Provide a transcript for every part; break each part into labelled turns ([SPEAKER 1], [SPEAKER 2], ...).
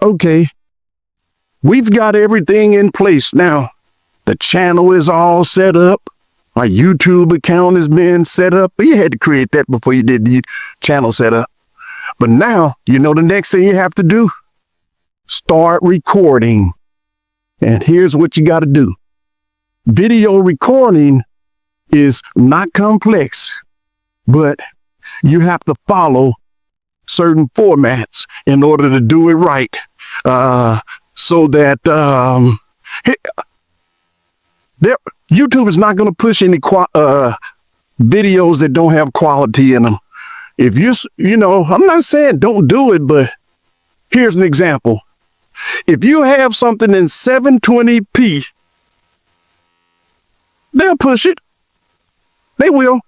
[SPEAKER 1] Okay, we've got everything in place now. The channel is all set up. My YouTube account has been set up. You had to create that before you did the channel setup. But now, you know the next thing you have to do? Start recording. And here's what you got to do. Video recording is not complex, but you have to follow certain formats in order to do it right. So that YouTube is not going to push any videos that don't have quality in them. If I'm not saying don't do it, but here's an example. If you have something in 720p, they'll push it. They will.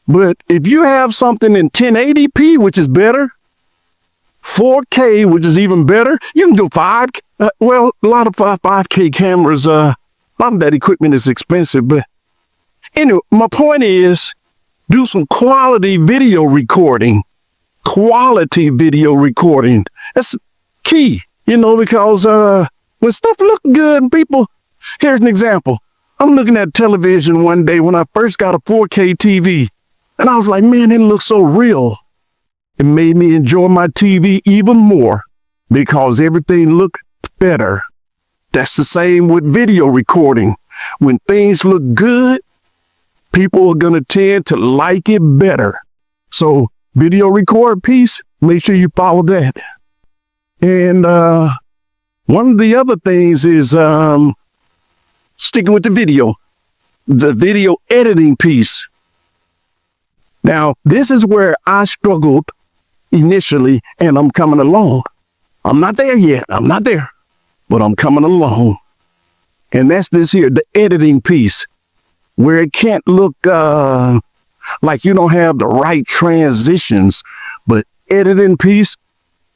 [SPEAKER 1] But if you have something in 1080p, which is better, 4K, which is even better, you can do 5K. Well, a lot of 5K cameras, a lot of that equipment is expensive. But anyway, my point is, do some quality video recording. Quality video recording. That's key, because when stuff looks good and people, here's an example. I'm looking at television one day when I first got a 4K TV, and I was like, man, it looks so real. It made me enjoy my TV even more because everything looked better. That's the same with video recording. When things look good, people are going to tend to like it better. So video record piece, make sure you follow that. And one of the other things is sticking with the video editing piece. Now, this is where I struggled initially, and I'm coming along. I'm not there yet. I'm not there, but I'm coming along. And that's this here, the editing piece, where it can't look like you don't have the right transitions, but editing piece,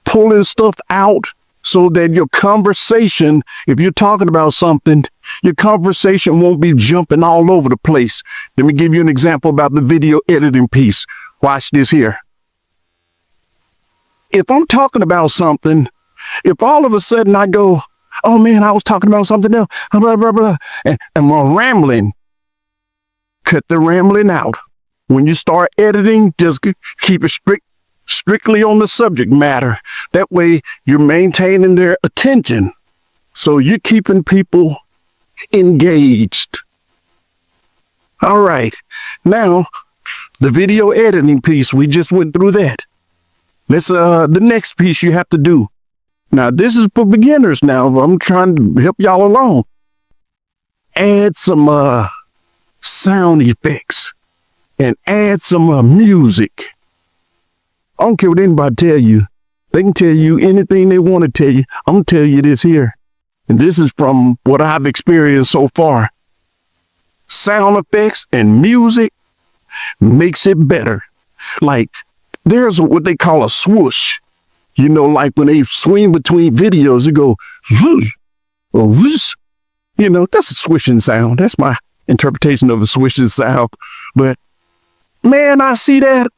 [SPEAKER 1] pulling stuff out so that your conversation, if you're talking about something, your conversation won't be jumping all over the place. Let me give you an example about the video editing piece. Watch this here. If I'm talking about something, if all of a sudden I go, oh man, I was talking about something else, blah, blah, blah, and I'm rambling, cut the rambling out. When you start editing, just keep it strictly on the subject matter. That way you're maintaining their attention. So you're keeping people engaged. All right. Now, the video editing piece, we just went through that. Let's, the next piece you have to do. Now, this is for beginners now. I'm trying to help y'all along. Add some, sound effects and add some, music. I don't care what anybody tell you. They can tell you anything they want to tell you. I'm going to tell you this here. And this is from what I've experienced so far. Sound effects and music makes it better. Like, there's what they call a swoosh. Like when they swing between videos, it go whoosh or whoosh. That's a swishing sound. That's my interpretation of a swishing sound. But, man, I see that.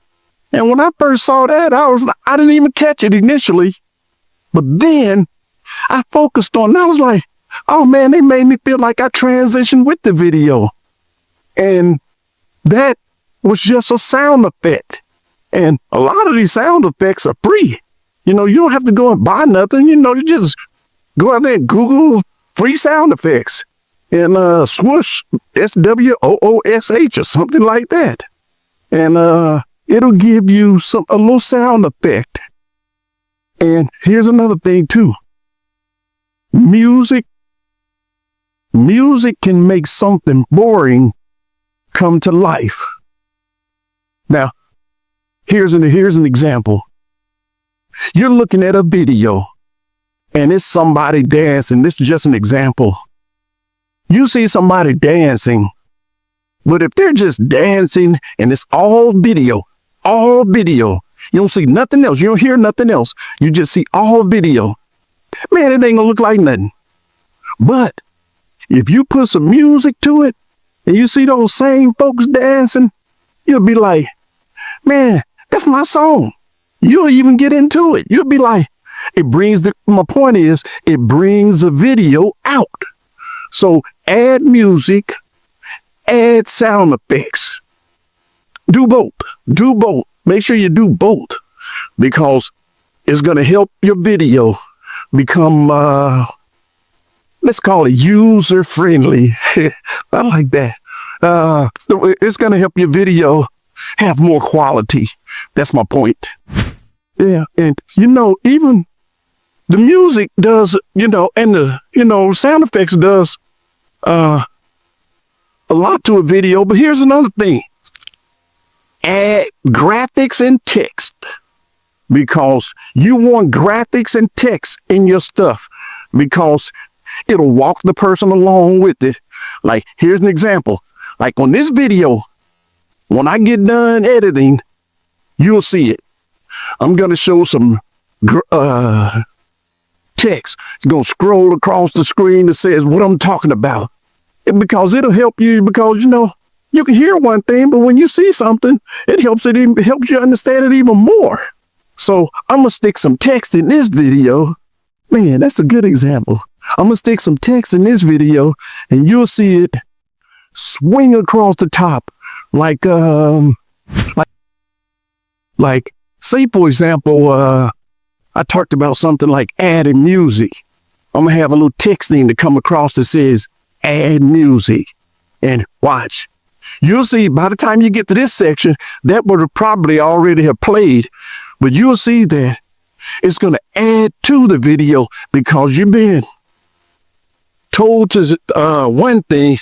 [SPEAKER 1] And when I first saw that, I didn't even catch it initially. But then I focused on it. I was like, oh, man, they made me feel like I transitioned with the video. And that was just a sound effect. And a lot of these sound effects are free. You don't have to go and buy nothing. You just go out there and Google free sound effects. And swoosh, SWOOSH or something like that. And it'll give you a little sound effect. And here's another thing too. Music can make something boring come to life. Now, here's an example. You're looking at a video and it's somebody dancing. This is just an example. You see somebody dancing, but if they're just dancing and it's all video, you don't see nothing else. You don't hear nothing else. You just see all video. Man, it ain't gonna look like nothing. But if you put some music to it and you see those same folks dancing, you'll be like, man, that's my song. You'll even get into it. You'll be like, My point is, it brings the video out. So add music, add sound effects. Do both. Do both. Make sure you do both, because it's going to help your video become, let's call it user friendly. I like that. It's going to help your video have more quality. That's my point. Yeah. And, even the music does, and the, sound effects does a lot to a video. But here's another thing. Add graphics and text, because you want graphics and text in your stuff, because it'll walk the person along with it. Like, here's an example. Like on this video, when I get done editing, you'll see it. I'm going to show some text. It's going to scroll across the screen that says what I'm talking about. Because it'll help you, because, you can hear one thing, but when you see something, it helps you understand it even more. So I'm going to stick some text in this video. Man, that's a good example. I'm going to stick some text in this video, and you'll see it swing across the top. Like say, for example, I talked about something like adding music. I'm going to have a little text thing to come across that says add music, and watch. You'll see by the time you get to this section, that would have probably already have played, but you'll see that it's going to add to the video, because you've been told to one thing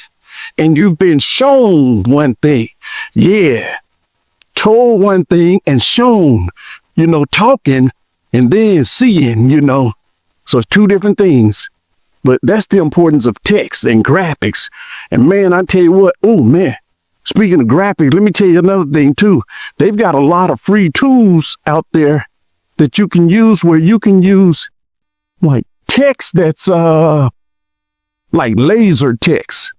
[SPEAKER 1] and you've been shown one thing. Yeah. Told one thing and shown, talking and then seeing, So it's two different things. But that's the importance of text and graphics. And man, I tell you what, oh man, speaking of graphics, let me tell you another thing too. They've got a lot of free tools out there that you can use, where you can use like text that's like laser text.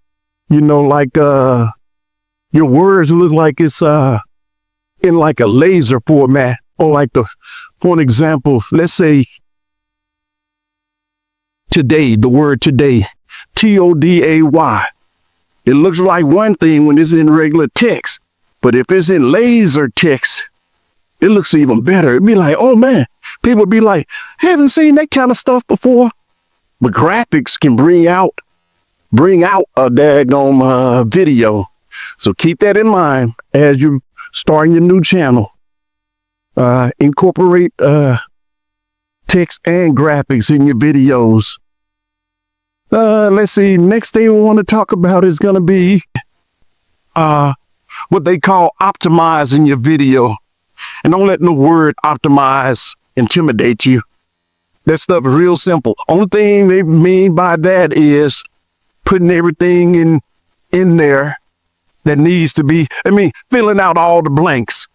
[SPEAKER 1] Like your words look like it's in like a laser format, or like for an example, let's say today, the word today, Today. It looks like one thing when it's in regular text, but if it's in laser text, it looks even better. It'd be like, oh man, people be like, haven't seen that kind of stuff before. But graphics can bring out a daggone video. So keep that in mind as you're starting your new channel. Incorporate text and graphics in your videos. Let's see. Next thing we want to talk about is going to be what they call optimizing your video. And don't let no word optimize intimidate you. That stuff is real simple. Only thing they mean by that is putting everything in there that needs to be, filling out all the blanks.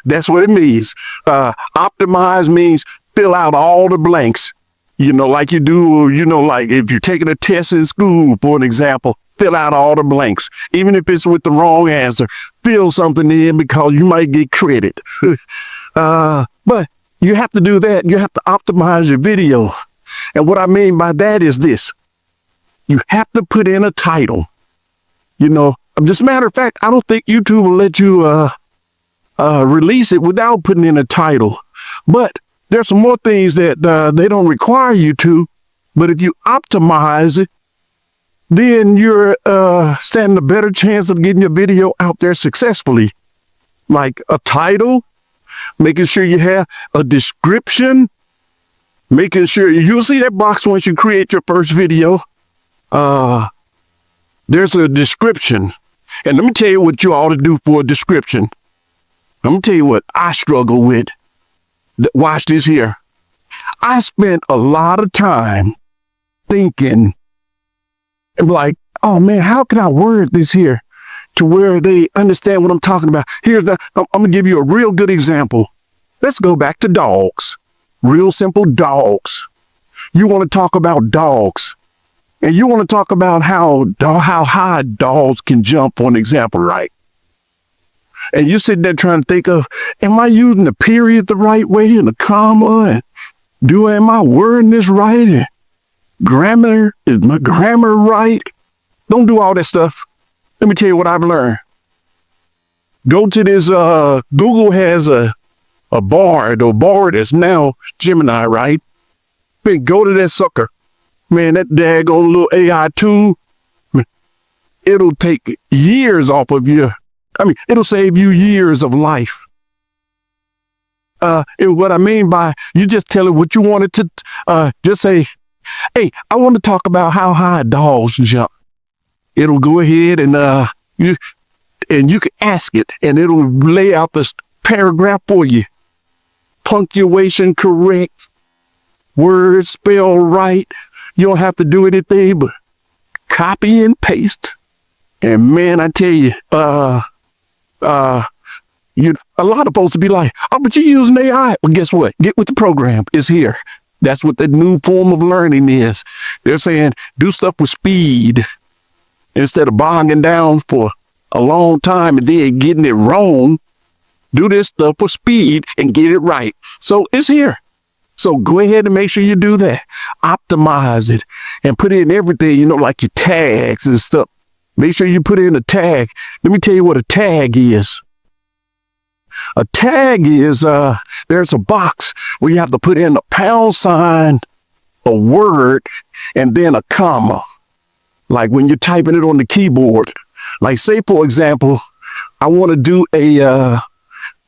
[SPEAKER 1] That's what it means. Optimize means fill out all the blanks. Like you do, like if you're taking a test in school, for an example, fill out all the blanks. Even if it's with the wrong answer, fill something in, because you might get credit. But you have to do that. You have to optimize your video. And what I mean by that is this. You have to put in a title. Just a matter of fact, I don't think YouTube will let you release it without putting in a title. But there's some more things that they don't require you to. But if you optimize it, then you're standing a better chance of getting your video out there successfully. Like a title, making sure you have a description, making sure you'll see that box once you create your first video. There's a description. And let me tell you what you ought to do for a description. I'm going to tell you what I struggle with. Watch this here. I spent a lot of time thinking, and like, oh man, how can I word this here to where they understand what I'm talking about? I'm going to give you a real good example. Let's go back to dogs. Real simple dogs. You want to talk about dogs. And you want to talk about how high dogs can jump, for an example, right? And you're sitting there trying to think of, am I using the period the right way and the comma? And Am I wording this right? And is my grammar right? Don't do all that stuff. Let me tell you what I've learned. Go to this, Google has a Bard, or Bard is now Gemini, right? Man, go to that sucker. Man, that daggone little AI tool, man, it'll take years off of you. It'll save you years of life. What I mean by, you just tell it what you want it to, just say, hey, I want to talk about how high dogs jump. It'll go ahead and, you can ask it, and it'll lay out this paragraph for you. Punctuation correct, words spelled right. You don't have to do anything but copy and paste. And man, I tell you, a lot of folks will be like, oh, but you're using AI. Well, guess what? Get with the program. It's here. That's what the new form of learning is. They're saying do stuff with speed instead of bogging down for a long time and then getting it wrong. Do this stuff with speed and get it right. So it's here. So go ahead and make sure you do that. Optimize it and put in everything, like your tags and stuff. Make sure you put in a tag. Let me tell you what a tag is. A tag is, there's a box where you have to put in a £, a word, and then a comma. Like when you're typing it on the keyboard. Like say, for example, I want to do a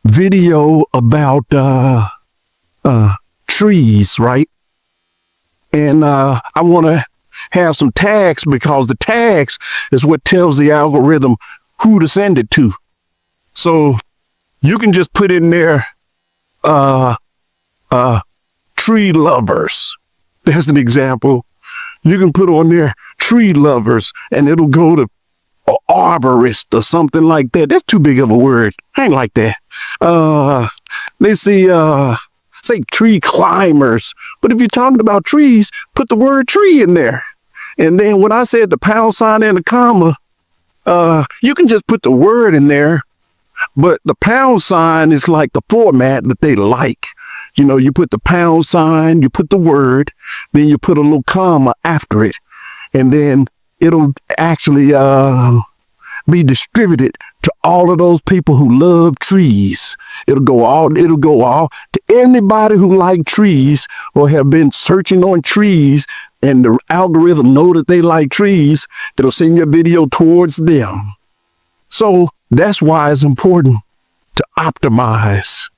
[SPEAKER 1] video about trees, right? And I want to have some tags because the tags is what tells the algorithm who to send it to. So you can just put in there tree lovers. There's an example. You can put on there tree lovers and it'll go to arborist or something like that. That's too big of a word. I ain't like that. Let's see, say tree climbers. But if you're talking about trees, put the word tree in there. And then when I said the £, and the comma, you can just put the word in there. But the £, is like the format that they like. You put the £, you put the word, then you put a little comma after it. And then it'll actually be distributed to all of those people who love trees. It'll go all to anybody who like trees or have been searching on trees, and the algorithm know that they like trees. It'll send your video towards them. So that's why it's important to optimize.